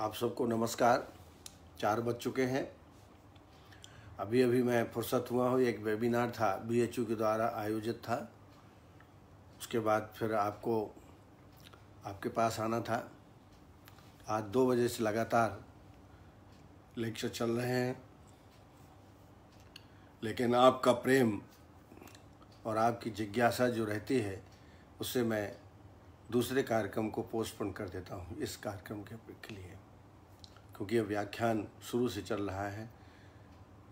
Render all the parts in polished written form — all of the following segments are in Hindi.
आप सबको नमस्कार। 4 बज चुके हैं। अभी मैं फुर्सत हुआ हूँ। एक वेबिनार था, BHU के द्वारा आयोजित था। उसके बाद फिर आपके पास आना था। आज 2 बजे से लगातार लेक्चर चल रहे हैं, लेकिन आपका प्रेम और आपकी जिज्ञासा जो रहती है, उससे मैं दूसरे कार्यक्रम को पोस्टपोन कर देता हूँ इस कार्यक्रम के लिए, क्योंकि यह व्याख्यान शुरू से चल रहा है।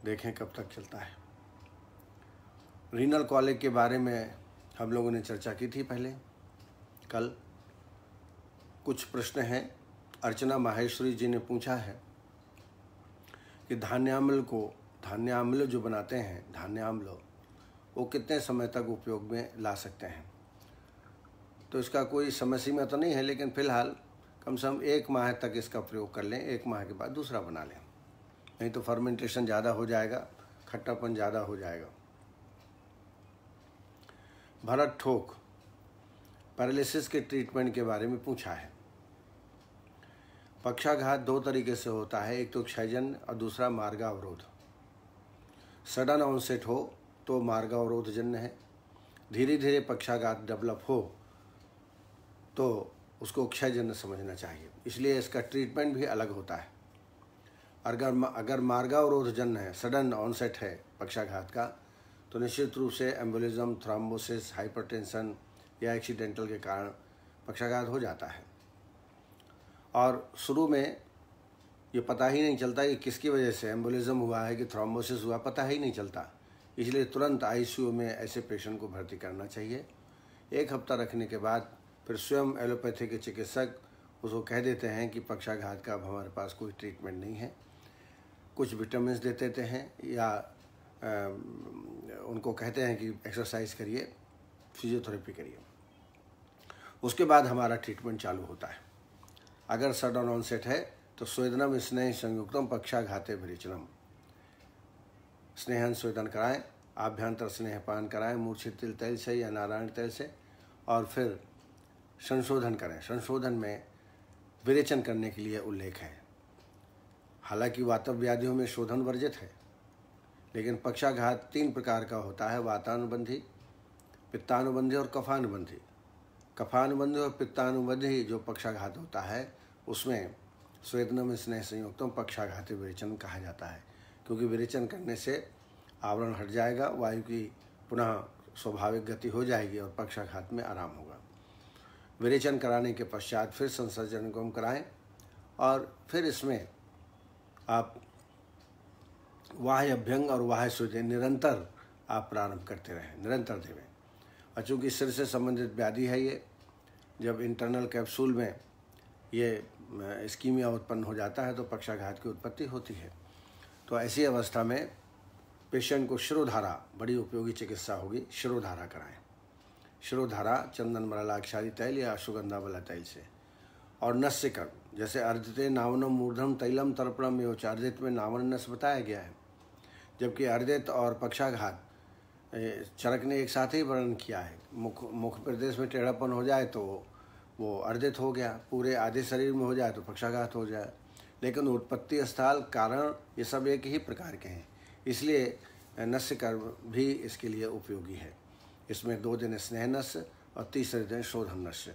देखें कब तक चलता है। रीनल कॉलेज के बारे में हम लोगों ने चर्चा की थी पहले। कल कुछ प्रश्न हैं। अर्चना माहेश्वरी जी ने पूछा है कि धान्याम्ल जो बनाते हैं, धान्याम्ल, वो कितने समय तक उपयोग में ला सकते हैं। तो इसका कोई समय सीमा तो नहीं है, लेकिन फ़िलहाल कम से कम 1 माह तक इसका प्रयोग कर लें। 1 माह के बाद दूसरा बना लें, नहीं तो फर्मेंटेशन ज़्यादा हो जाएगा, खट्टापन ज़्यादा हो जाएगा। भरत ठोक पैरालिसिस के ट्रीटमेंट के बारे में पूछा है। पक्षाघात 2 तरीके से होता है, एक तो क्षयजन्य और दूसरा मार्गावरोध। सडन ऑनसेट हो तो मार्गावरोधजन्य है। धीरे धीरे पक्षाघात डेवलप हो तो उसको क्षयजन्य समझना चाहिए, इसलिए इसका ट्रीटमेंट भी अलग होता है। अगर मार्गावरोधजन्य है, सडन ऑनसेट है पक्षाघात का, तो निश्चित रूप से एम्बोलिज्म, थ्रोम्बोसिस, हाइपरटेंशन या एक्सीडेंटल के कारण पक्षाघात हो जाता है। और शुरू में ये पता ही नहीं चलता कि किसकी वजह से एम्बोलिज्म हुआ है कि थ्रोम्बोसिस हुआ, पता ही नहीं चलता। इसलिए तुरंत ICU में ऐसे पेशेंट को भर्ती करना चाहिए। 1 हफ्ता रखने के बाद फिर स्वयं एलोपैथी के चिकित्सक उसको कह देते हैं कि पक्षाघात का अब हमारे पास कोई ट्रीटमेंट नहीं है। कुछ विटामिन दे देते हैं या उनको कहते हैं कि एक्सरसाइज करिए, फिजियोथेरेपी करिए। उसके बाद हमारा ट्रीटमेंट चालू होता है। अगर सडन ऑनसेट है तो स्वेदनम स्नेह संयुक्तम पक्षाघाते विरेचनम, स्नेहन स्वेदन कराएं, आभ्यंतर स्नेहपान कराएं मूर्छित तिल तैल से या नारायण तेल से, और फिर संशोधन करें। संशोधन में विरेचन करने के लिए उल्लेख है। हालांकि वातव व्याधियों में शोधन वर्जित है, लेकिन पक्षाघात 3 प्रकार का होता है: वातानुबंधी, पित्तानुबंधी और कफानुबंधी। कफानुबंधी और पित्तानुबंधी जो पक्षाघात होता है, उसमें स्वेदनम स्नेह संयुक्तम पक्षाघाती विरेचन कहा जाता है, क्योंकि विरेचन करने से आवरण हट जाएगा, वायु की पुनः स्वाभाविक गति हो जाएगी और पक्षाघात में आराम होगा। विरेचन कराने के पश्चात फिर संसर्जन कराएं और फिर इसमें आप वाह्य अभ्यंग और वाह्य सूजन निरंतर आप प्रारंभ करते रहें, निरंतर देवें। और चूँकि सिर से संबंधित व्याधि है ये, जब इंटरनल कैप्सूल में ये इस्कीमिया उत्पन्न हो जाता है तो पक्षाघात की उत्पत्ति होती है। तो ऐसी अवस्था में पेशेंट को शिरोधारा बड़ी उपयोगी चिकित्सा होगी। शिरोधारा कराएं। शिरोधारा चंदन मरलाक्षारी तैल या अश्वगंधा वाला तैल से। और नस्य कर्म, जैसे अर्धिते नावनम मूर्धम तैलम तर्पणम एवं अर्धित में नावन नस बताया गया है, जबकि अर्धित और पक्षाघात चरक ने एक साथ ही वर्णन किया है। मुख प्रदेश में टेढ़ापन हो जाए तो वो अर्धित हो गया, पूरे आधे शरीर में हो जाए तो पक्षाघात हो जाए, लेकिन उत्पत्ति स्थल, कारण, ये सब एक ही प्रकार के हैं। इसलिए नस्य कर्म भी इसके लिए उपयोगी है। इसमें 2 दिन स्नेह नस्य और तीसरे दिन शोधन नस्य।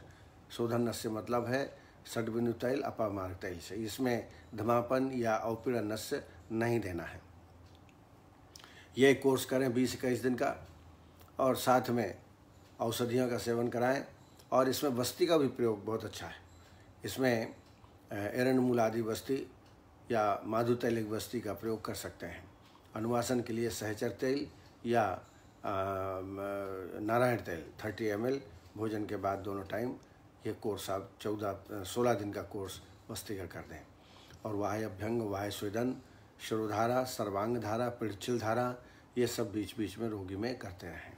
शोधन नस्य मतलब है षड्विनु तैल अपामार्ग तैल से। इसमें धमापन या अवपीड़न नस्य नहीं देना है। ये कोर्स करें 20-21 दिन का, और साथ में औषधियों का सेवन कराएं। और इसमें वस्ती का भी प्रयोग बहुत अच्छा है। इसमें एरंड मूल आदि वस्ती या माधु तैलिक वस्ती का प्रयोग कर सकते हैं। अनुवासन के लिए सहचर तेल या नारायण तेल 30 ml भोजन के बाद दोनों टाइम। ये कोर्स आप 16 दिन का कोर्स वस्ती का कर दें। और वाह्य अभ्यंग, वाह्य स्वेदन, शिरोधारा, सर्वांग धारा, पिड़चिल धारा, ये सब बीच बीच में रोगी में करते रहें।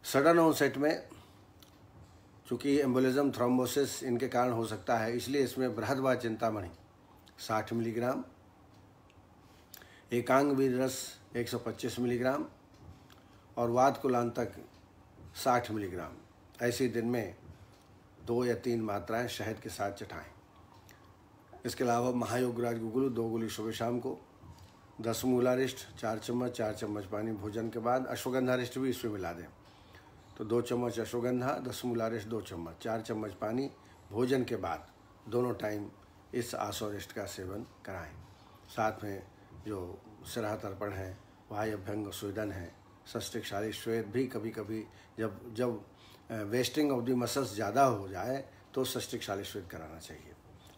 सडन ऑनसेट में चूँकि एम्बोलिज्म, थ्रोम्बोसिस इनके कारण हो सकता है, इसलिए इसमें बृहदवा चिंतामणि 60 मिलीग्राम, एकांग वीर रस 125 मिलीग्राम और वात कुलांतक 60 मिलीग्राम ऐसे दिन में 2 या 3 मात्राएं शहद के साथ चटाएं। इसके अलावा महायोगराज गुगुलू 2 गोली सुबह शाम को, 10 मूलारिष्ट 4 चम्मच पानी भोजन के बाद। अश्वगंधा रिष्ट भी इसमें मिला दें तो 2 चम्मच अश्वगंधा, 10 मूलारिष्ट 2 चम्मच, 4 चम्मच पानी भोजन के बाद दोनों टाइम इस आसोरिष्ट का सेवन कराएं। साथ में जो सिरहा तर्पण है, वाह्य अभ्यंग स्वेदन है, सष्टिकशाली श्वेत भी कभी कभी जब वेस्टिंग ऑफ द मसल्स ज़्यादा हो जाए तो सष्टिकशाली श्वेत कराना चाहिए।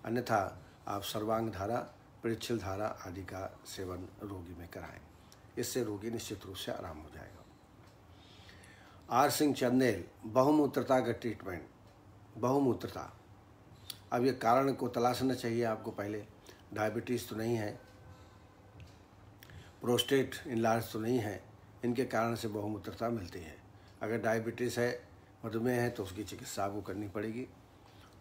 अन्यथा आप सर्वांग धारा, पृच्छिल धारा आदि का सेवन रोगी में कराएं। इससे रोगी निश्चित रूप से आराम हो जाएगा। आर सिंह चंदेल, बहुमूत्रता का ट्रीटमेंट। बहुमूत्रता, अब ये कारण को तलाशना चाहिए आपको पहले। डायबिटीज़ तो नहीं है, प्रोस्टेट इनलार्ज तो नहीं है, इनके कारण से बहुमूत्रता मिलती है। अगर डायबिटीज़ है, मधुमेह है, तो उसकी चिकित्सा आपको करनी पड़ेगी।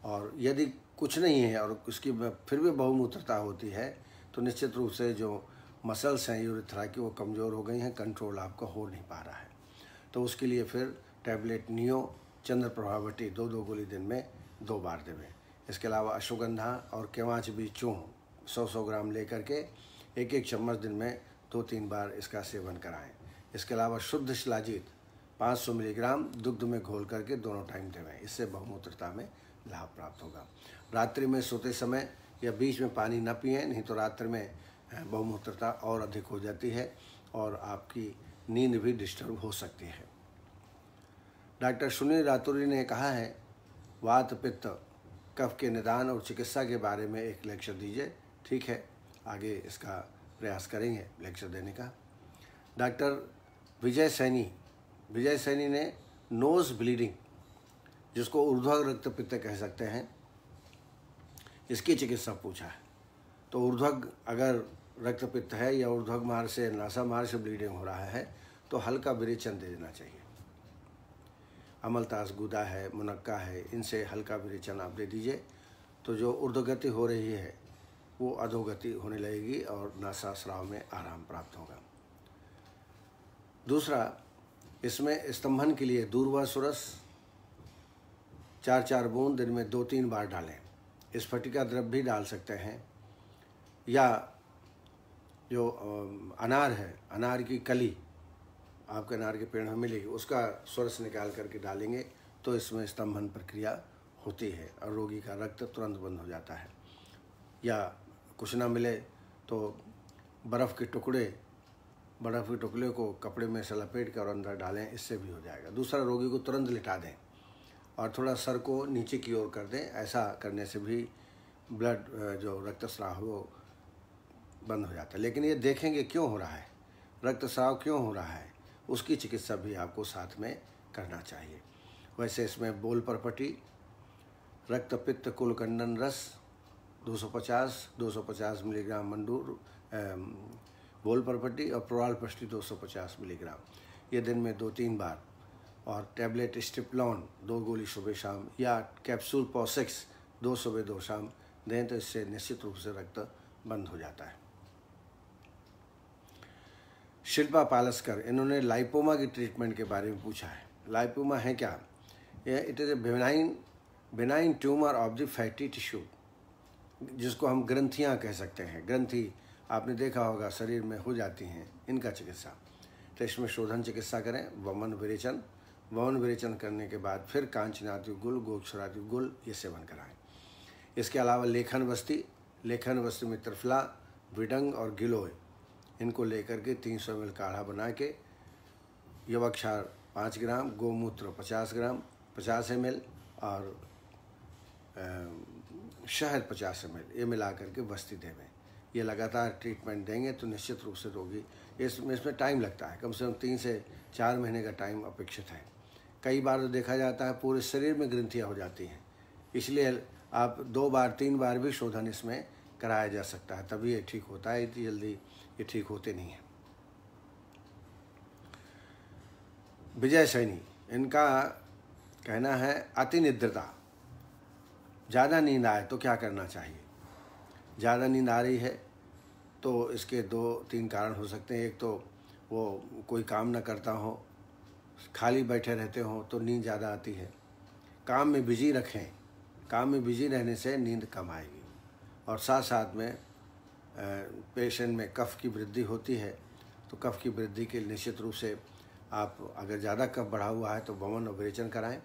और यदि कुछ नहीं है और उसकी फिर भी बहुमूत्रता होती है तो निश्चित रूप से जो मसल्स हैं यूरिथ्रा की वो कमज़ोर हो गई हैं, कंट्रोल आपका हो नहीं पा रहा है। तो उसके लिए फिर टैबलेट नियो चंद्र प्रभावटी 2 गोली दिन में 2 बार देवें। इसके अलावा अश्वगंधा और केवांच बीज चूर्ण 100 ग्राम लेकर के 1 चम्मच दिन में 2-3 बार इसका सेवन कराएं। इसके अलावा शुद्ध शिलाजीत 500 मिलीग्राम दुग्ध में घोल करके दोनों टाइम देवें। इससे बहुमूत्रता में लाभ प्राप्त होगा। रात्रि में सोते समय या बीच में पानी न पिएं, नहीं तो रात्रि में बहुमूत्रता और अधिक हो जाती है और आपकी नींद भी डिस्टर्ब हो सकती है। डॉक्टर सुनील रातुरी ने कहा है, वात पित्त कफ के निदान और चिकित्सा के बारे में एक लेक्चर दीजिए। ठीक है, आगे इसका प्रयास करेंगे लेक्चर देने का। डॉक्टर विजय सैनी ने नोज़ ब्लीडिंग, जिसको ऊर्ध्वक रक्तपित्त कह सकते हैं, इसकी चिकित्सा पूछा है। तो ऊर्ध्वक अगर रक्तपित्त है या ऊर्ध्वक मार्ग से, नासा मार्ग से ब्लीडिंग हो रहा है तो हल्का विरेचन दे देना चाहिए। अमलतास गुदा है, मुनक्का है, इनसे हल्का विरेचन आप दे दीजिए तो जो ऊर्ध्वगति हो रही है वो अधोगति होने लगेगी और नासा स्राव में आराम प्राप्त होगा। दूसरा, इसमें स्तंभन के लिए दूर्वा सुरस 4-4 बूंद दिन में 2-3 बार डालें। स्फटिका द्रव्य भी डाल सकते हैं, या जो अनार है, अनार की कली आपके अनार के पेड़ में मिलेगी, उसका सुरस निकाल करके डालेंगे तो इसमें स्तंभन प्रक्रिया होती है और रोगी का रक्त तुरंत बंद हो जाता है। या कुछ ना मिले तो बर्फ़ के टुकड़े को कपड़े में से लपेट कर और अंदर डालें, इससे भी हो जाएगा। दूसरा, रोगी को तुरंत लिटा दें और थोड़ा सर को नीचे की ओर कर दें। ऐसा करने से भी ब्लड जो रक्तस्राव वो बंद हो जाता है। लेकिन ये देखेंगे क्यों हो रहा है, रक्तस्राव क्यों हो रहा है, उसकी चिकित्सा भी आपको साथ में करना चाहिए। वैसे इसमें बोल परपटी, रक्तपित्त कुलकंडन रस 250 मिलीग्राम मंडूर बोल परपटी और प्रोराल पष्टी 250 मिलीग्राम, ये दिन में 2-3 बार। और टैबलेट स्टिप्लॉन 2 गोली सुबह शाम या कैप्सूल पॉसेक्स 2 सुबह 2 शाम दें तो इससे निश्चित रूप से रक्त बंद हो जाता है। शिल्पा पालस्कर, इन्होंने लाइपोमा की ट्रीटमेंट के बारे में पूछा है। लाइपोमा है क्या? It is a benign tumour of the fatty tissue, जिसको हम ग्रंथियां कह सकते हैं। ग्रंथि आपने देखा होगा शरीर में हो जाती हैं, इनका चिकित्सा। तो इसमें शोधन चिकित्सा करें, वमन विरेचन करने के बाद फिर कांचनाति गुल, गोक्षराति गुल ये सेवन कराएं। इसके अलावा लेखन वस्ती में त्रिफला, विडंग और गिलोय, इनको लेकर के 300 ml काढ़ा बना के यवक्षार 5 ग्राम, गोमूत्र 50 ml और शहद 50 ml ये मिला करके बस्ती देवें। ये लगातार ट्रीटमेंट देंगे तो निश्चित रूप से रोगी, इसमें टाइम लगता है, कम से कम 3 से 4 महीने का टाइम अपेक्षित है। कई बार तो देखा जाता है पूरे शरीर में ग्रंथियाँ हो जाती हैं, इसलिए आप 2 बार 3 बार भी शोधन इसमें कराया जा सकता है, तभी ये ठीक होता है। इतनी जल्दी ये ठीक होते नहीं हैं। विजय सैनी, इनका कहना है अति निद्रता, ज़्यादा नींद आए तो क्या करना चाहिए? ज़्यादा नींद आ रही है तो इसके 2-3 कारण हो सकते हैं। एक तो वो कोई काम ना करता हो, खाली बैठे रहते हो तो नींद ज़्यादा आती है। काम में बिजी रखें, काम में बिजी रहने से नींद कम आएगी। और साथ साथ में पेशेंट में कफ की वृद्धि होती है, तो कफ की वृद्धि के लिए निश्चित रूप से आप अगर ज़्यादा कफ बढ़ा हुआ है तो वमन और विरेचन कराएं,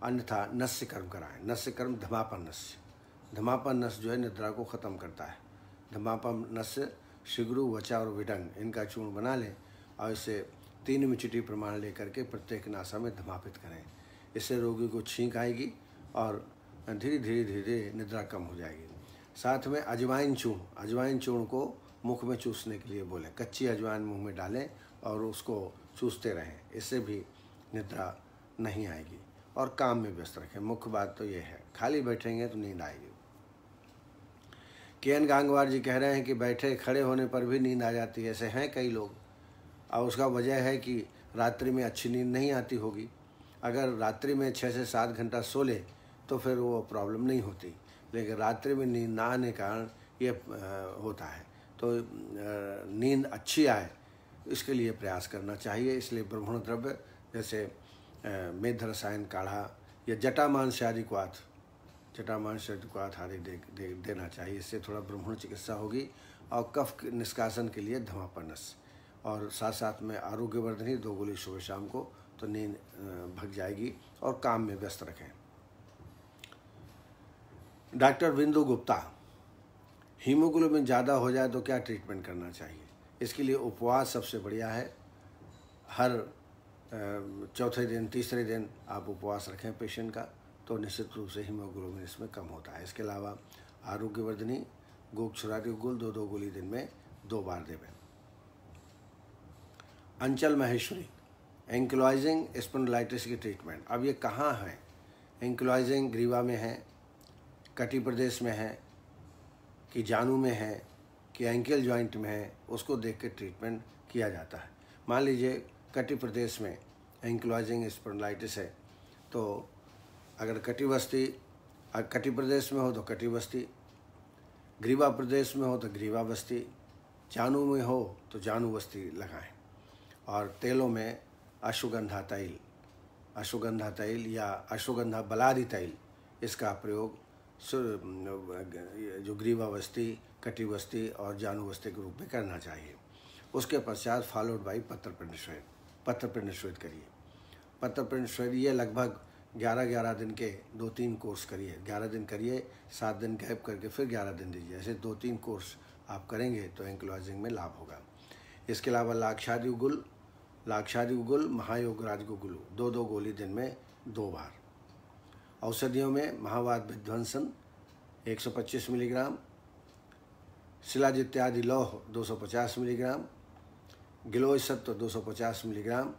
अन्यथा नस्य कर्म कराएं। नस्य कर्म धमापन नस्य, धमापन नस्य जो है निद्रा को ख़त्म करता है। धमापन नस्य शिग्रु, वचा और विडंग इनका चूर्ण बना लें और इसे 3 मिचटी प्रमाण लेकर के प्रत्येक नासा में धमापित करें। इससे रोगी को छींक आएगी और धीरे धीरे धीरे निद्रा कम हो जाएगी। साथ में अजवाइन चूर्ण को मुख में चूसने के लिए बोलें। कच्ची अजवाइन मुंह में डालें और उसको चूसते रहें, इससे भी निद्रा नहीं आएगी। और काम में व्यस्त रखें। मुख्य बात तो ये है, खाली बैठेंगे तो नींद आएगी। के एन गांगवार जी कह रहे हैं कि बैठे खड़े होने पर भी नींद आ जाती है। ऐसे हैं कई लोग, और उसका वजह है कि रात्रि में अच्छी नींद नहीं आती होगी। अगर रात्रि में 6 से 7 घंटा सो ले तो फिर वो प्रॉब्लम नहीं होती, लेकिन रात्रि में नींद ना आने के कारण ये होता है। तो नींद अच्छी आए इसके लिए प्रयास करना चाहिए। इसलिए ब्रह्मण द्रव्य जैसे मेध रसायन काढ़ा या जटामांस आदि क्वाथ आदि देना चाहिए। इससे थोड़ा ब्रह्मण चिकित्सा होगी। और कफ निष्कासन के लिए धमापनस और साथ साथ में आरोग्यवर्धनी 2 गोली सुबह शाम को, तो नींद भग जाएगी। और काम में व्यस्त रखें। डॉक्टर बिंदु गुप्ता, हीमोग्लोबिन ज़्यादा हो जाए तो क्या ट्रीटमेंट करना चाहिए? इसके लिए उपवास सबसे बढ़िया है। हर चौथे दिन, तीसरे दिन आप उपवास रखें पेशेंट का, तो निश्चित रूप से हीमोग्लोबिन इसमें कम होता है। इसके अलावा आरोग्यवर्धनी गोक्षुरादि गुल 2-2 गोली दिन में 2 बार देवें। अंचल महेश्वरी, एंक्लोइजिंग स्पॉन्डिलाइटिस की ट्रीटमेंट। अब ये कहाँ है? एंक्लोइजिंग ग्रीवा में है, कटी प्रदेश में है, कि जानू में है, कि एंकल जॉइंट में है, उसको देख के ट्रीटमेंट किया जाता है। मान लीजिए कटी प्रदेश में एंक्लोइजिंग स्पॉन्डिलाइटिस है, तो अगर कटी प्रदेश में हो तो कटी बस्ती, ग्रीवा प्रदेश में हो तो ग्रीवा बस्ती, जानू में हो तो जानू बस्ती लगाएं। और तेलों में अश्वगंधा तैल या अश्वगंधा बलादी तैल, इसका प्रयोग जो ग्रीवा बस्ती, कटी बस्ती और जानू बस्ती के रूप में करना चाहिए। उसके पश्चात फॉलोड बाई पत्रपिंड श्वेद करिए। पत्रपिंड श्वेद ये लगभग 11-11 दिन के 2-3 कोर्स करिए। 11 दिन करिए, 7 दिन गैप करके फिर 11 दिन दीजिए। ऐसे 2-3 कोर्स आप करेंगे तो एंक्लोइजिंग में लाभ होगा। इसके अलावा लाक्षादि गुल महायोग राजगुगुल 2-2 गोली दिन में 2 बार। औषधियों में महावात विध्वंसन 125 मिलीग्राम, शिलाजित्यादि लौह 250 मिलीग्राम, गिलोय सत्व 250 मिलीग्राम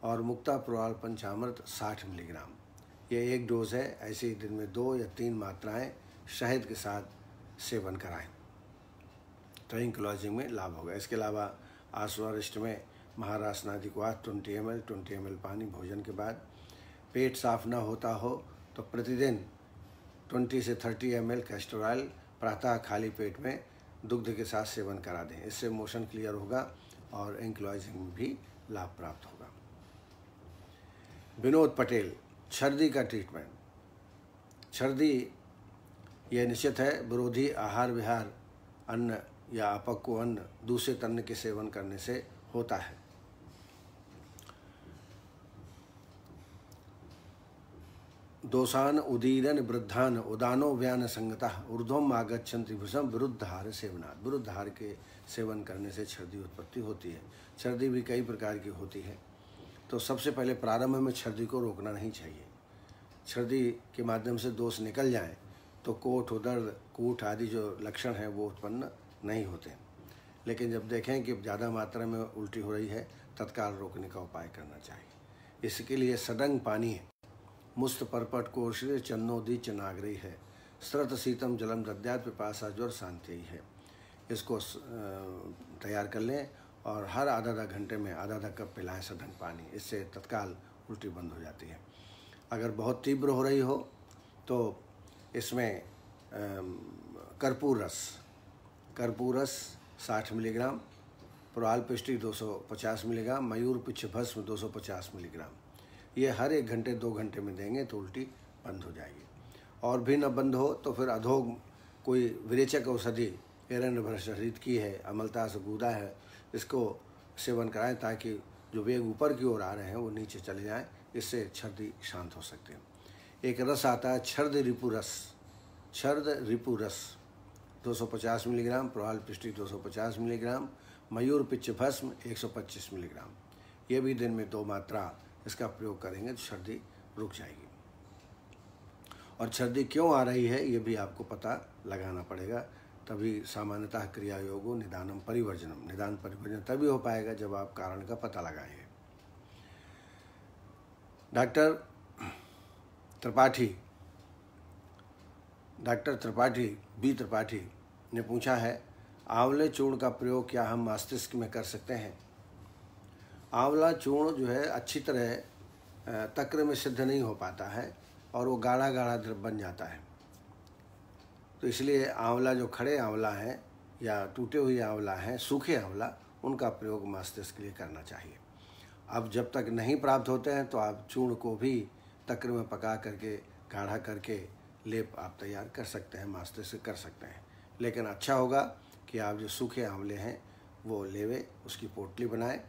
और मुक्ता प्रवाल पंचामृत 60 मिलीग्राम। ये एक डोज है। ऐसे ही दिन में 2 या 3 मात्राएं शहद के साथ सेवन कराएं तो एंक्लोइजिंग में लाभ होगा। इसके अलावा आश्वारिष्ट में महारासनादिक्वाथ 20 ml पानी भोजन के बाद। पेट साफ ना होता हो तो प्रतिदिन 20 से 30 ml कैस्टर ऑयल प्रातः खाली पेट में दुग्ध के साथ सेवन करा दें। इससे मोशन क्लियर होगा और एंक्लोइजिंग में भी लाभ प्राप्त होगा। विनोद पटेल, छर्दी का ट्रीटमेंट। छर्दी यह निश्चित है विरोधी आहार विहार, अन्न या अपक्व अन्न, दूषित अन्न के सेवन करने से होता है। दोषान उदीरन वृद्धान उदानो व्यान संगतः ऊर्ध्वम आगच्छन्ति भुजम विरुद्धाहार सेवनात्। विरुद्धाहार के सेवन करने से छर्दी उत्पत्ति होती है। छर्दी भी कई प्रकार की होती है, तो सबसे पहले प्रारंभ में छर्दी को रोकना नहीं चाहिए। छर्दी के माध्यम से दोष निकल जाए तो कोठ, उदर्द, कूट आदि जो लक्षण हैं वो उत्पन्न नहीं होते। लेकिन जब देखें कि ज़्यादा मात्रा में उल्टी हो रही है, तत्काल रोकने का उपाय करना चाहिए। इसके लिए सडंग पानी है, मुस्त परपट कोशिर चन्नोदी चनाग्रही है, स्रत शीतम जलम दद्यात पिपासा ज्वर शांति है। इसको तैयार कर लें और हर आधा घंटे में आधा कप पिलाएं सडंग पानी। इससे तत्काल उल्टी बंद हो जाती है। अगर बहुत तीव्र हो रही हो तो इसमें कर्पूर रस 60 मिलीग्राम, पुराल पिष्टी 250 मिलीग्राम, मयूर पिच्छ भस्म 250 मिलीग्राम। ये हर 1 घंटे 2 घंटे में देंगे तो उल्टी बंद हो जाएगी। और भी न बंद हो तो फिर अधोग कोई विरेचक औषधि एरंड की है, अम्लता से गूदा है, इसको सेवन कराएं ताकि जो वेग ऊपर की ओर आ रहे हैं वो नीचे चले जाएं, इससे छर्दी शांत हो सकते हैं। एक रस आता है छर्द रिपु रस 250 मिलीग्राम, प्रवाल पिष्टी 250 मिलीग्राम, मयूर पिच्छ भस्म 125 मिलीग्राम। ये भी दिन में 2 मात्रा इसका प्रयोग करेंगे तो सर्दी रुक जाएगी। और सर्दी क्यों आ रही है ये भी आपको पता लगाना पड़ेगा, तभी सामान्यतः क्रिया योगो निदानम परिवर्जनम, निदान परिवर्जन तभी हो पाएगा जब आप कारण का पता लगाएंगे। डॉक्टर त्रिपाठी ने पूछा है, आंवले चूर्ण का प्रयोग क्या हम मस्तिष्क में कर सकते हैं? आंवला चूर्ण जो है अच्छी तरह तक्र में सिद्ध नहीं हो पाता है और वो गाढ़ा गाढ़ा द्रव बन जाता है, तो इसलिए आंवला जो खड़े आंवला हैं या टूटे हुए आंवला हैं, सूखे आंवला, उनका प्रयोग मस्तिष्क के लिए करना चाहिए। अब जब तक नहीं प्राप्त होते हैं तो आप चूर्ण को भी तक्र में पका करके गाढ़ा करके लेप आप तैयार कर सकते हैं, मस्तिष्क कर सकते हैं। लेकिन अच्छा होगा कि आप जो सूखे आंवले हैं वो लेवे, उसकी पोटली बनाएं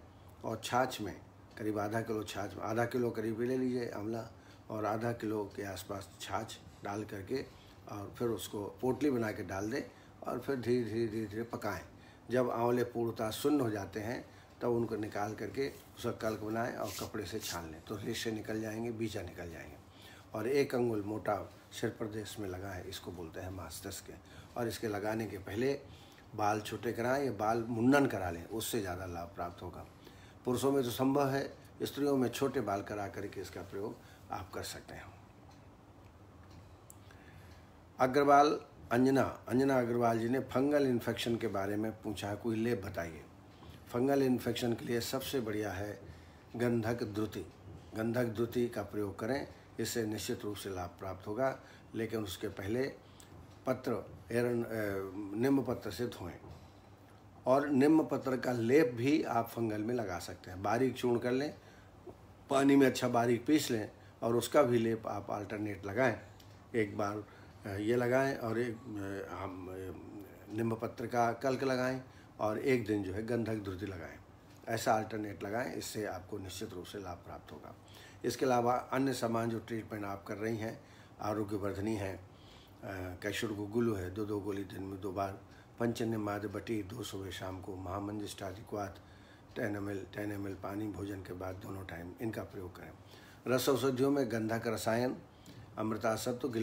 और छाछ में करीब आधा किलो करीब ले लीजिए आंवला और आधा किलो के आसपास छाछ डाल करके और फिर उसको पोटली बना के डाल दें और फिर धीरे धीरे पकाएं। जब आंवले पूर्णतः शून्य हो जाते हैं तब उनको निकाल करके उसका कल्क बनाएं और कपड़े से छान लें तो रेशे निकल जाएंगे, बीजा निकल जाएंगे। और 1 अंगुल मोटा सिर प्रदेश में लगाएं, इसको बोलते हैं मस्तिष्क। और इसके लगाने के पहले बाल छोटे कराएं या बाल मुंडन करा लें, उससे ज़्यादा लाभ प्राप्त होगा। पुरुषों में तो संभव है, स्त्रियों में छोटे बाल करा करके इसका प्रयोग आप कर सकते हैं। अंजना अग्रवाल जी ने फंगल इन्फेक्शन के बारे में पूछा है, कोई लेप बताइए। फंगल इन्फेक्शन के लिए सबसे बढ़िया है गंधक द्रुति का प्रयोग करें, इससे निश्चित रूप से लाभ प्राप्त होगा। लेकिन उसके पहले नीम पत्र से धोएं और नीम पत्र का लेप भी आप फंगल में लगा सकते हैं। बारीक चूर्ण कर लें, पानी में अच्छा बारीक पीस लें और उसका भी लेप आप अल्टरनेट लगाएं। एक बार ये लगाएं और एक नीम पत्र का कल्क लगाएं और एक दिन जो है गंधक द्रुति लगाएं। ऐसा अल्टरनेट लगाएं, इससे आपको निश्चित रूप से लाभ प्राप्त होगा। इसके अलावा अन्य सामान जो ट्रीटमेंट आप कर रही हैं आरोग्यवर्धनी है, कैशोर गुगुलू है 2 गोली दिन में 2 बार, पंचनिमाद बटी 2 सुबह शाम को, महामंजिष्टाधिक्वात 10 ml पानी भोजन के बाद दोनों टाइम इनका प्रयोग करें। रस औषधियों में गंधक रसायन, अमृतासत्व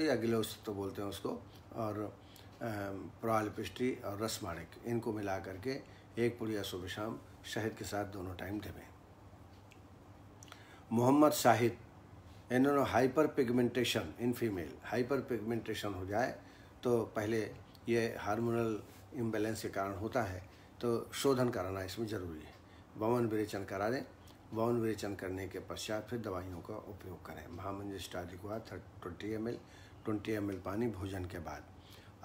या गिलोसत्व बोलते हैं उसको, और प्रवाल पिष्टी और रसमाणिक, इनको मिला करके 1 पुड़िया सुबह शाम शहद के साथ दोनों टाइम देवें। मोहम्मद शाहिद, इन्होंने hyper pigmentation in female, hyper pigmentation हो जाए तो पहले ये हार्मोनल इम्बैलेंस के कारण होता है, तो शोधन कराना इसमें ज़रूरी है। वमन विरेचन करा दें, वमन विरेचन करने के पश्चात फिर दवाइयों का उपयोग करें। महामंजिष्टाधिक्वात 20 ml पानी भोजन के बाद,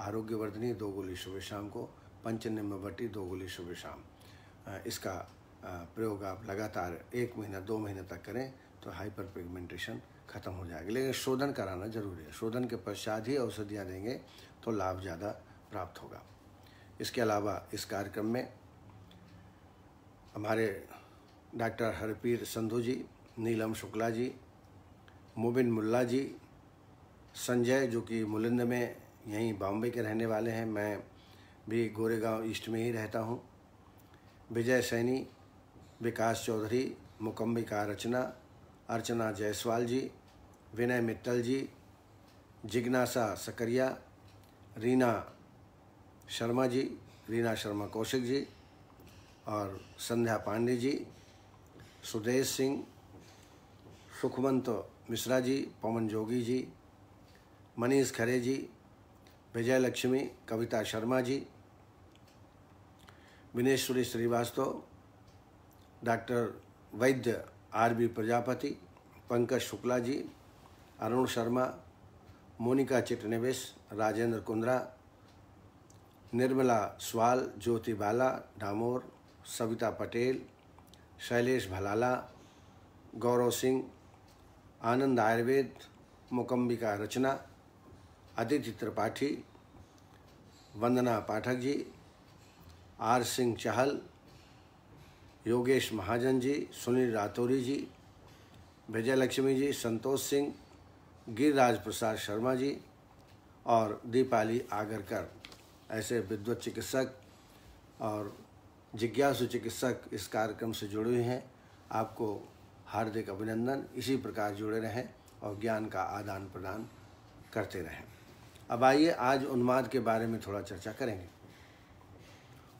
आरोग्यवर्धनी 2 गोली सुबह शाम को, पंचनिम्बवटी 2 गोली सुबह शाम। इसका प्रयोग आप लगातार 1 महीना 2 महीने तक करें तो हाइपर पिगमेंटेशन खत्म हो जाएगा। लेकिन शोधन कराना जरूरी है, शोधन के पश्चात ही औषधियाँ देंगे तो लाभ ज़्यादा प्राप्त होगा। इसके अलावा इस कार्यक्रम में हमारे डॉक्टर हरपीर संधू जी, नीलम शुक्ला जी, मुबिन मुल्ला जी, संजय जो कि मुलिंद में यहीं बॉम्बे के रहने वाले हैं, मैं भी गोरेगांव ईस्ट में ही रहता हूँ, विजय सैनी, विकास चौधरी, मुकम्बिका रचना, अर्चना जायसवाल जी, विनय मित्तल जी, जिज्ञासा सकरिया, रीना शर्मा कौशिक जी और संध्या पांडे जी, सुदेश सिंह, सुखवंत मिश्रा जी, पवन जोगी जी, मनीष खरे जी, विजय लक्ष्मी, कविता शर्मा जी, विनेश्वरी श्रीवास्तव, डॉक्टर वैद्य RB प्रजापति, पंकज शुक्ला जी, अरुण शर्मा, मोनिका चिटनेविस, राजेंद्र कुंद्रा, निर्मला स्वाल, ज्योति बाला डामोर, सविता पटेल, शैलेश भलाला, गौरव सिंह, आनंद आयुर्वेद, मुकम्बिका रचना, अदिति त्रिपाठी, वंदना पाठक जी, आर सिंह चहल, योगेश महाजन जी, सुनील रातौरी जी, विजय लक्ष्मी जी, संतोष सिंह, गिरिराज प्रसाद शर्मा जी और दीपाली आगरकर, ऐसे विद्वत चिकित्सक और जिज्ञासु चिकित्सक इस कार्यक्रम से जुड़े हुए हैं। आपको हार्दिक अभिनंदन। इसी प्रकार जुड़े रहें और ज्ञान का आदान प्रदान करते रहें। अब आइए आज उन्माद के बारे में थोड़ा चर्चा करेंगे।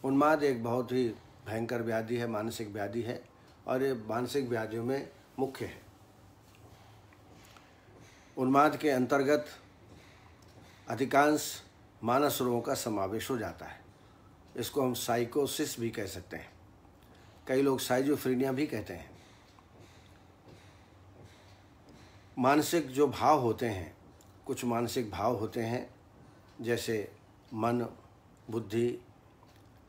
उन्माद एक बहुत ही भयंकर व्याधि है, मानसिक व्याधि है और ये मानसिक व्याधियों में मुख्य है। उन्माद के अंतर्गत अधिकांश मानस रोगों का समावेश हो जाता है। इसको हम साइकोसिस भी कह सकते हैं, कई लोग साइजोफ्रेनिया भी कहते हैं। मानसिक जो भाव होते हैं, कुछ मानसिक भाव होते हैं जैसे मन, बुद्धि,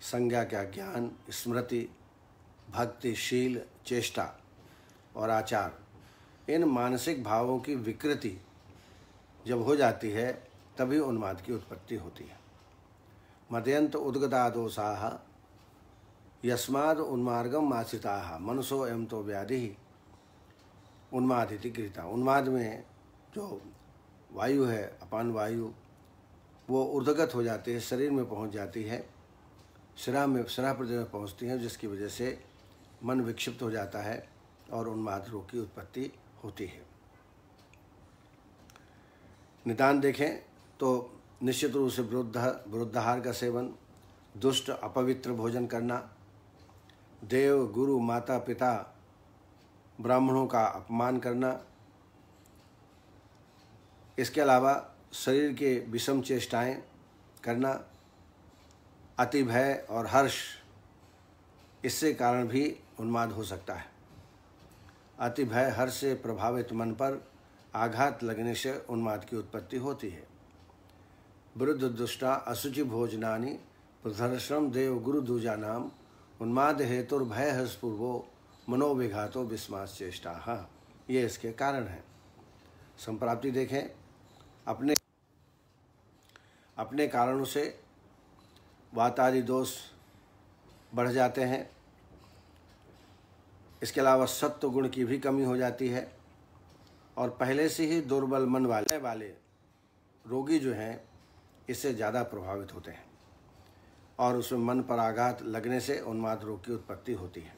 संज्ञा का ज्ञान, स्मृति, भक्ति, शील, चेष्टा और आचार। इन मानसिक भावों की विकृति जब हो जाती है तभी उन्माद की उत्पत्ति होती है। मदयंत उद्गता दोषाः यस्माद् उन्मार्गम आश्रिताः मनसो एवं तो व्याधि उन्माद इति गृहीता। उन्माद में जो वायु है, अपान वायु, वो ऊर्ध्वगत हो जाती है, शरीर में पहुंच जाती है, शरा प्रदेश में पहुंचती है, जिसकी वजह से मन विक्षिप्त हो जाता है और उन्माद रोग की उत्पत्ति होती है। निदान देखें तो निश्चित रूप से विरुद्धाहार का सेवन, दुष्ट अपवित्र भोजन करना, देव, गुरु, माता पिता, ब्राह्मणों का अपमान करना, इसके अलावा शरीर के विषम चेष्टाएं करना, अति भय और हर्ष, इससे कारण भी उन्माद हो सकता है। अति भय, हर्ष से प्रभावित मन पर आघात लगने से उन्माद की उत्पत्ति होती है। विरुद्ध दुष्टा अशुचि भोजनानि प्रदर्शनम देव गुरु दूजानाम उन्माद हेतुर्भय हर्षपूर्वो मनोविघातो विस्मास चेष्टा। ये इसके कारण हैं। संप्राप्ति देखें, अपने कारणों से वातादि दोष बढ़ जाते हैं। इसके अलावा सत्व गुण की भी कमी हो जाती है और पहले से ही दुर्बल मन वाले रोगी जो हैं इससे ज़्यादा प्रभावित होते हैं और उसमें मन पर आघात लगने से उन्माद रोग की उत्पत्ति होती है।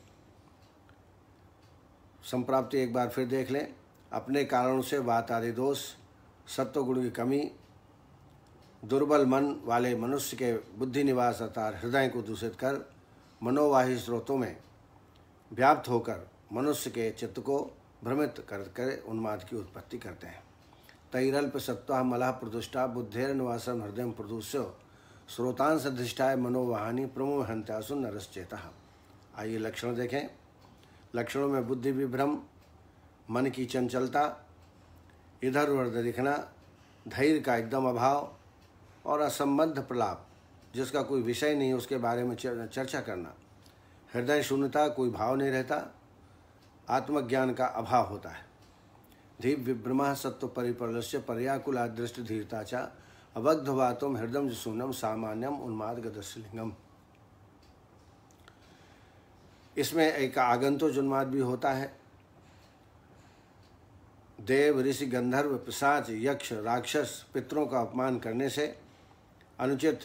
संप्राप्ति एक बार फिर देख लें। अपने कारणों से वात आदि दोष, सत्व गुण की कमी, दुर्बल मन वाले मनुष्य के बुद्धि निवास अर्थात हृदय को दूषित कर मनोवाही स्रोतों में व्याप्त होकर मनुष्य के चित्त को भ्रमित कर उन्माद की उत्पत्ति करते हैं। तैरल्प सत्वा मलः प्रदुष्टा बुद्धेर निवासम हृदय प्रदूष्य श्रोतांश अधिष्ठाय मनोवाहानी प्रमोहंत्यासु नरश्चेतः। आइए लक्षण देखें। लक्षणों में बुद्धि विभ्रम, मन की चंचलता, इधर उधर दिखना, धैर्य का एकदम अभाव और असंबद्ध प्रलाप, जिसका कोई विषय नहीं उसके बारे में चर्चा करना, हृदय शून्यता, कोई भाव नहीं रहता, आत्मज्ञान का अभाव होता है। धीप विभ्रमा सत्व परिपर्लस्य पर्याकुला दृष्टि धीरता चा अबद्धवातुम हृदय शून्यम सामान्यम उन्माद गदस्लिंगम। इसमें एक आगंतुक उन्माद भी होता है। देव, ऋषि, गंधर्व, पिशाच, यक्ष, राक्षस, पितरों का अपमान करने से, अनुचित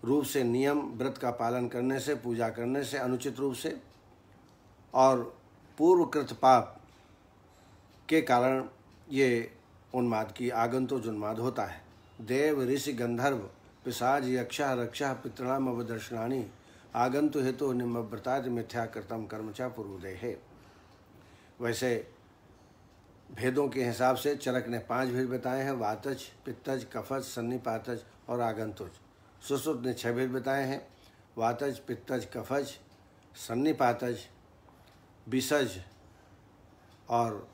रूप से नियम व्रत का पालन करने से, पूजा करने से अनुचित रूप से और पूर्वकृत पाप के कारण ये उन्माद की आगंतुक उन्माद होता है। देव, ऋषि, गंधर्व, पिशाच, यक्षा, रक्षा, पितृणाम अवदर्शनानि आगंतु हेतु निम्नव्रताद मिथ्या कृतम कर्मचा पूर्वोदय। वैसे भेदों के हिसाब से चरक ने 5 भेद बताए हैं। वातज, पित्तज, कफज, सन्निपातज और आगंतुज। सुश्रुत ने 6 भेद बताए हैं। वातज, पित्तज, कफज, सन्निपातज, विसज और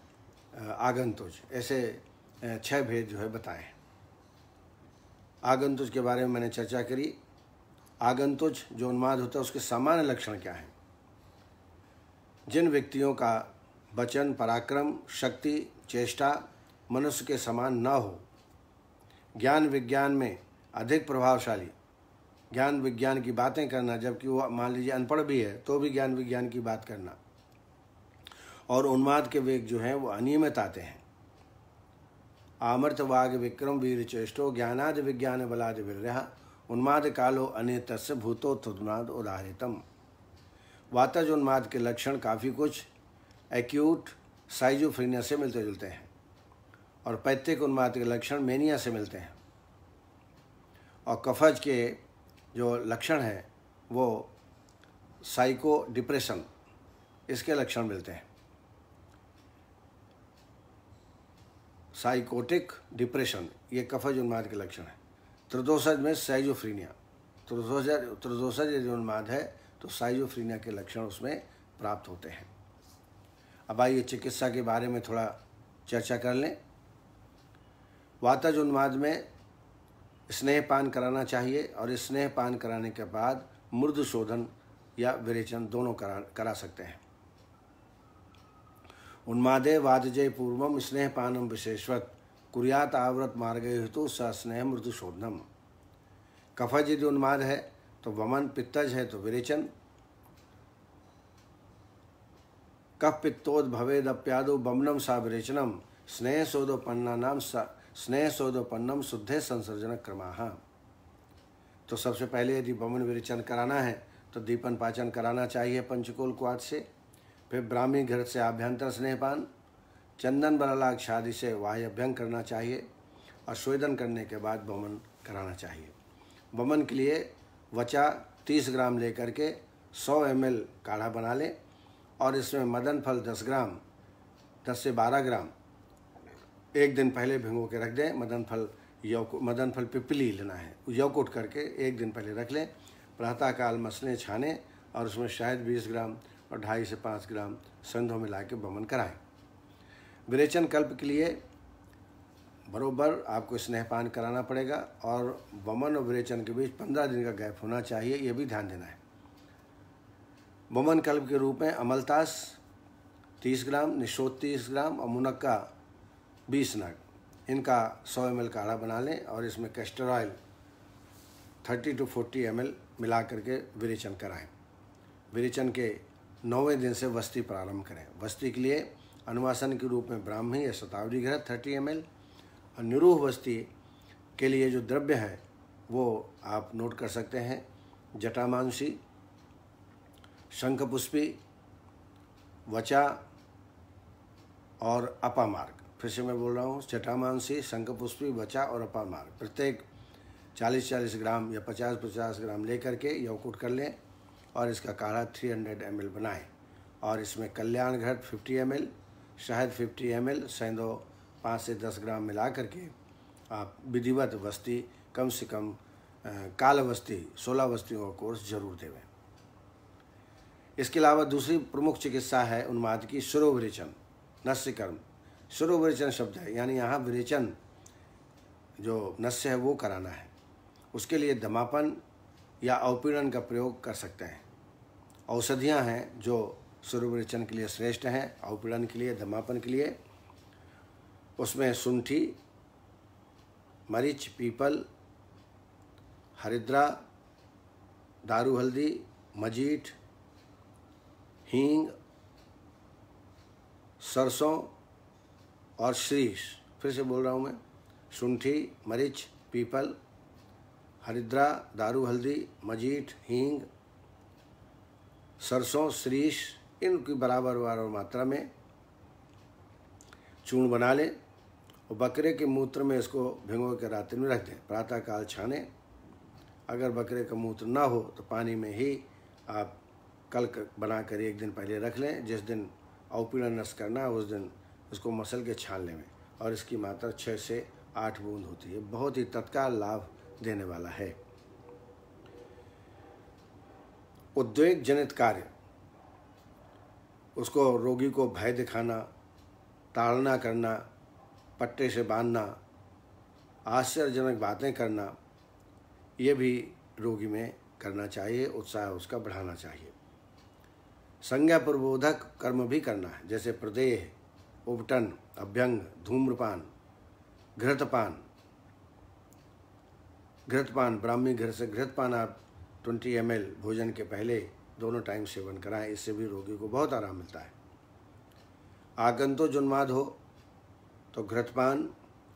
आगंतुज, ऐसे 6 भेद जो है बताए हैं। आगंतुज के बारे में मैंने चर्चा करी। आगंतुज जो उन्माद होता है उसके सामान्य लक्षण क्या हैं। जिन व्यक्तियों का वचन, पराक्रम, शक्ति, चेष्टा मनुष्य के समान न हो, ज्ञान विज्ञान में अधिक प्रभावशाली, ज्ञान विज्ञान की बातें करना, जबकि वो मान लीजिए अनपढ़ भी है तो भी ज्ञान विज्ञान की बात करना। और उन्माद के वेग जो हैं वो अनियमित आते हैं। आमर्त वाग विक्रम वीर चेष्टो ज्ञानाद विज्ञान बलाद विरह उन्माद कालो अनितस्य भूतोन्माद उदाहरितम। वातज उन्माद के लक्षण काफ़ी कुछ एक्यूट साइजोफ्रीनिया से मिलते जुलते हैं और पैत्तिक उन्माद के लक्षण मेनिया से मिलते हैं। और कफज के जो लक्षण हैं वो साइको डिप्रेशन, इसके लक्षण मिलते हैं। साइकोटिक डिप्रेशन ये कफज उन्माद के लक्षण है। त्रिदोषज में साइजोफ्रीनिया, त्रिदोषज जो उन्माद है तो साइजोफ्रीनिया के लक्षण उसमें प्राप्त होते हैं। अब आइए चिकित्सा के बारे में थोड़ा चर्चा कर लें। वातज उन्माद में स्नेहपान कराना चाहिए और स्नेहपान कराने के बाद मृदु शोधन या विरेचन दोनों करा सकते हैं। उन्मादे वादजय पूर्वम स्नेहपानम विशेषवत कुर्यात आवृत मार्गे हेतु स स्नेह मृदु शोधनम। कफज यदि उन्माद है तो वमन, पित्तज है तो विरेचन। कफ पित्तोद भवेदप्यादो बमनम सा विरेचनम स्नेह सोदोपन्नम शुद्धे संसर्जन क्रमाः। तो सबसे पहले यदि बमन विरेचन कराना है तो दीपन पाचन कराना चाहिए पंचकोल क्वाथ से। फिर ब्राह्मी घृत से आभ्यंतर स्नेहपान, चंदन बरलाग शादी से वाह्य अभ्यंग करना चाहिए और स्वेदन करने के बाद बमन कराना चाहिए। बमन के लिए वचा 30 ग्राम लेकर के 100 ml काढ़ा बना लें और इसमें मदन फल 10 ग्राम, 10 से 12 ग्राम एक दिन पहले भिगो के रख दें। मदन फल पिपली लेना है, यौकुट करके एक दिन पहले रख लें। प्रातःकाल मसले छाने और उसमें शहद 20 ग्राम और 2.5 से 5 ग्राम संधों मिला के बमन कराएं। विरेचन कल्प के लिए बरोबर आपको स्नेहपान कराना पड़ेगा और बमन और विरेचन के बीच 15 दिन का गैप होना चाहिए, ये भी ध्यान देना है। बमन कल्प के रूप में अमलतास 30 ग्राम, निशोत 30 ग्राम और मुनक्का 20 नग, इनका 100 ml काढ़ा बना लें और इसमें कैस्टर ऑयल 30 to 40 ml मिला करके विरेचन कराएं। विरेचन के 9वें दिन से वस्ती प्रारंभ करें। वस्ती के लिए अनुवासन के रूप में ब्राह्मी या शताब्दी घृत 30 ml और निरूह वस्ती के लिए जो द्रव्य है वो आप नोट कर सकते हैं। जटामांसी, शंखपुष्पी, वचा और अपामार्ग। फिर से मैं बोल रहा हूँ, जटामांसी, शंखपुष्पी, वचा और अपामार्ग प्रत्येक 40-40 ग्राम या 50-50 ग्राम लेकर के यौकुट कर लें और इसका काढ़ा 300 ml बनाएं और इसमें कल्याण घृत 50 ml, शहद 50 ml, सेंधो 5 से 10 ग्राम मिला करके आप विधिवत वस्ती कम से कम काल वस्ती 16 वस्तियों का कोर्स जरूर देवें। इसके अलावा दूसरी प्रमुख चिकित्सा है उन्माद की शिरोविरेचन, नस्यकर्म। शिरोविरेचन शब्द है, यानी यहाँ विरेचन जो नस्य है वो कराना है। उसके लिए दमापन या अवपीड़न का प्रयोग कर सकते हैं। औषधियाँ हैं जो शिरोविरेचन के लिए श्रेष्ठ हैं, अवपीड़न के लिए, दमापन के लिए। उसमें शुंठी, मरीच, पीपल, हरिद्रा, दारू हल्दी, मजीठ, हींग, सरसों और शीश। फिर से बोल रहा हूँ मैं, शुंठी, मरीच, पीपल, हरिद्रा, दारू हल्दी, मजीठ, हींग, सरसों, शीश, इनकी बराबर मात्रा में चूर्ण बना लें और बकरे के मूत्र में इसको भिगो के रात्रि में रख दें। प्रातःकाल छाने। अगर बकरे का मूत्र ना हो तो पानी में ही आप कल बना कर एक दिन पहले रख लें। जिस दिन अवपीड़न नष्ट करना है उस दिन उसको मसल के छानने में, और इसकी मात्रा 6 से 8 बूंद होती है। बहुत ही तत्काल लाभ देने वाला है। उद्वेग जनित कार्य, उसको रोगी को भय दिखाना, ताड़ना करना, पट्टे से बांधना, आश्चर्यजनक बातें करना, ये भी रोगी में करना चाहिए। उत्साह उसका बढ़ाना चाहिए। संज्ञा प्रबोधक कर्म भी करना है, जैसे प्रदेह, उपटन, अभ्यंग, धूम्रपान, घृतपान, घृतपान, ब्राह्मी घृत से घृतपान आप 20 ml भोजन के पहले दोनों टाइम सेवन कराएं, इससे भी रोगी को बहुत आराम मिलता है। आगंतुक उन्माद हो तो घृतपान,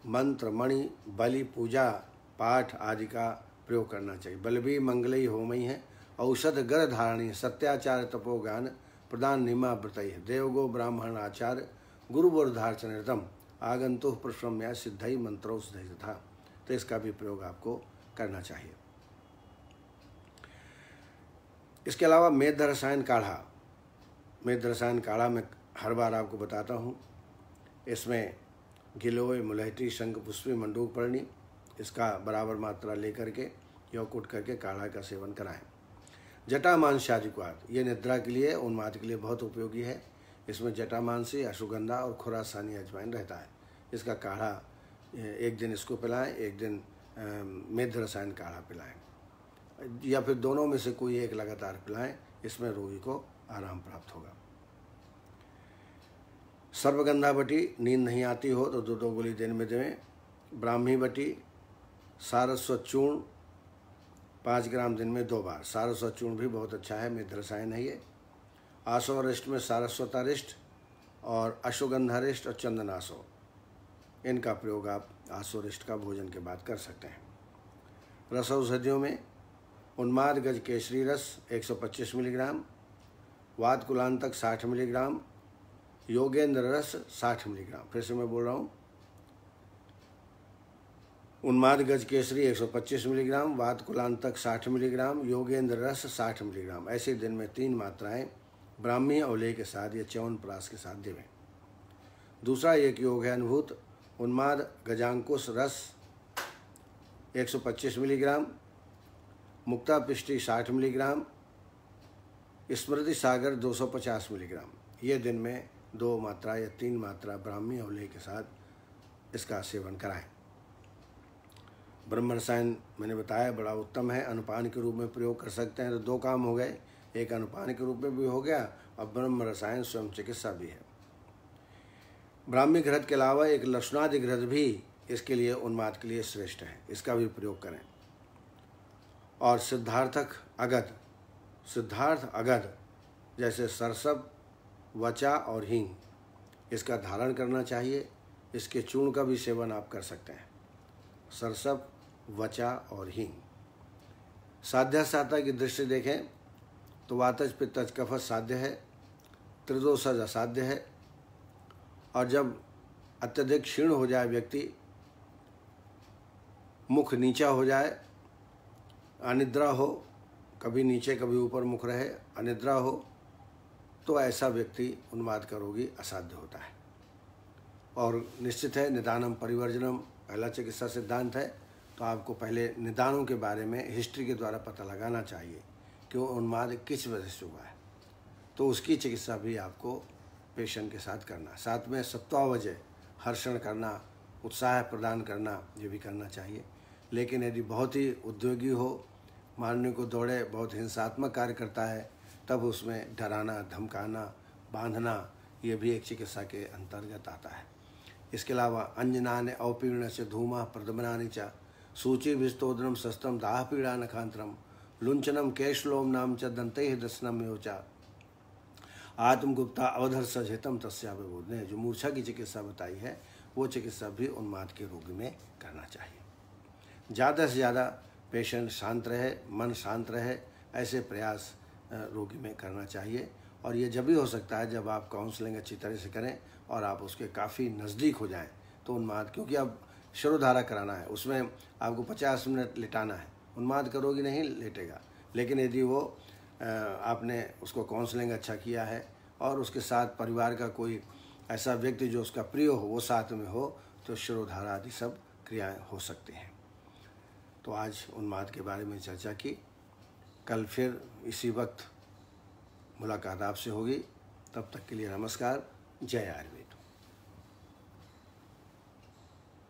मंत्र, मणि, बलि, पूजा पाठ आदि का प्रयोग करना चाहिए। बलवी मंगलई होमई है, औषध गर धारणी, सत्याचार तपोज्ञान प्रदान निमा व्रतई, देवगो ब्राह्मण आचार गुरु बोधार्चनतम आगंतुक प्रश्रम्या सिद्धई मंत्रोषधि था। तो इसका भी प्रयोग आपको करना चाहिए। इसके अलावा मेध रसायन काढ़ा, मेध रसायन काढ़ा में हर बार आपको बताता हूँ। इसमें गिलोय, मुलहटी, शंख पुष्पी, मंडूक पर्णी, इसका बराबर मात्रा लेकर के यौकुट करके काढ़ा का सेवन कराएं। जटामांसादिक्वाद, ये निद्रा के लिए, उन्माद के लिए बहुत उपयोगी है। इसमें जटामांसी, अश्वगंधा और खुरासानी अजवाइन रहता है। इसका काढ़ा एक दिन इसको पिलाएं, एक दिन मेध रसायन काढ़ा पिलाएं, या फिर दोनों में से कोई एक लगातार पिलाएं। इसमें रोगी को आराम प्राप्त होगा। सर्वगंधा बटी, नींद नहीं आती हो तो 2 गोली दिन में दें। ब्राह्मी बटी, सारस्वत चूर्ण 5 ग्राम दिन में 2 बार। सारस्वत चूर्ण भी बहुत अच्छा है, मेध रसायन है ये। आसोरिष्ट में सारस्वतारिष्ट और अश्वगंधारिष्ट और चंदनासो, इनका प्रयोग आप आसोरिष्ट का भोजन के बाद कर सकते हैं। रस औषधियों में उन्माद गज केसरी रस 125 मिलीग्राम, वात कुलांतक 60 मिलीग्राम, योगेंद्र रस 60 मिलीग्राम। फिर से मैं बोल रहा हूँ, उन्माद गज केसरी 125 मिलीग्राम, वात कुलांतक 60 मिलीग्राम, योगेंद्र रस 60 मिलीग्राम। ऐसे दिन में 3 मात्राएं ब्राह्मी औले के साथ या च्यवनप्राश के साथ देवें। दूसरा एक योग है अनुभूत, उन्माद गजांकुश रस 125 मिलीग्राम, मुक्ता पिष्टि 60 मिलीग्राम, स्मृति सागर 250 मिलीग्राम। ये दिन में 2 मात्रा या 3 मात्रा ब्राह्मी औले के साथ इसका सेवन कराएं। ब्रह्म रसायन मैंने बताया बड़ा उत्तम है, अनुपान के रूप में प्रयोग कर सकते हैं। तो 2 काम हो गए, एक अनुपान के रूप में भी हो गया और ब्रह्म रसायन स्वयं चिकित्सा भी है। ब्राह्मी घृत के अलावा एक लक्षणादि घृत भी इसके लिए, उन्माद के लिए श्रेष्ठ है, इसका भी प्रयोग करें। और सिद्धार्थ अगध जैसे सरसब, वचा और हींग, इसका धारण करना चाहिए। इसके चूर्ण का भी सेवन आप कर सकते हैं। सरसब, वचा और हींग। साध्य साता की दृष्टि देखें तो वातज पित्तज कफज साध्य है, त्रिदोषज असाध्य है। और जब अत्यधिक क्षीण हो जाए व्यक्ति, मुख नीचा हो जाए, अनिद्रा हो, कभी नीचे कभी ऊपर मुख रहे, अनिद्रा हो, तो ऐसा व्यक्ति उन्माद का रोगी असाध्य होता है। और निश्चित है निदानम परिवर्जनम पहला चिकित्सा सिद्धांत है। तो आपको पहले निदानों के बारे में हिस्ट्री के द्वारा पता लगाना चाहिए कि वो उन्माद किस वजह से हुआ है, तो उसकी चिकित्सा भी आपको पेशेंट के साथ करना। साथ में सत्वावजह हर्षण करना, उत्साह प्रदान करना, ये भी करना चाहिए। लेकिन यदि बहुत ही उद्योगी हो, मारने को दौड़े, बहुत हिंसात्मक कार्य करता है, तब उसमें डराना, धमकाना, बांधना, ये भी एक चिकित्सा के अंतर्गत आता है। इसके अलावा अंजनान औपीर्ण से धूमा प्रदमनानि च सूचि विस्तोदनम सस्तम दाह पीड़ा नखांतरम लुंचनम केशलोम नाम च दंते दर्शनम योचा आत्मगुप्ता अवधर्ष हितम तस्यावबोध ने जो मूर्छा की चिकित्सा बताई है, वो चिकित्सा भी उन्माद के रोगी में करना चाहिए। ज़्यादा से ज़्यादा पेशेंट शांत रहे, मन शांत रहे, ऐसे प्रयास रोगी में करना चाहिए। और ये जब भी हो सकता है जब आप काउंसलिंग अच्छी तरह से करें और आप उसके काफ़ी नज़दीक हो जाएं। तो उन्माद, क्योंकि अब शिरोधारा कराना है, उसमें आपको 50 मिनट लेटाना है, उन्माद का रोगी नहीं लेटेगा। लेकिन यदि वो आपने उसको काउंसलिंग अच्छा किया है और उसके साथ परिवार का कोई ऐसा व्यक्ति जो उसका प्रिय हो, वो साथ में हो, तो शिरोधारा आदि सब क्रियाएं हो सकती हैं। तो आज उन्माद के बारे में चर्चा की। कल फिर इसी वक्त मुलाकात आपसे होगी। तब तक के लिए नमस्कार। जय आयुर्वेद।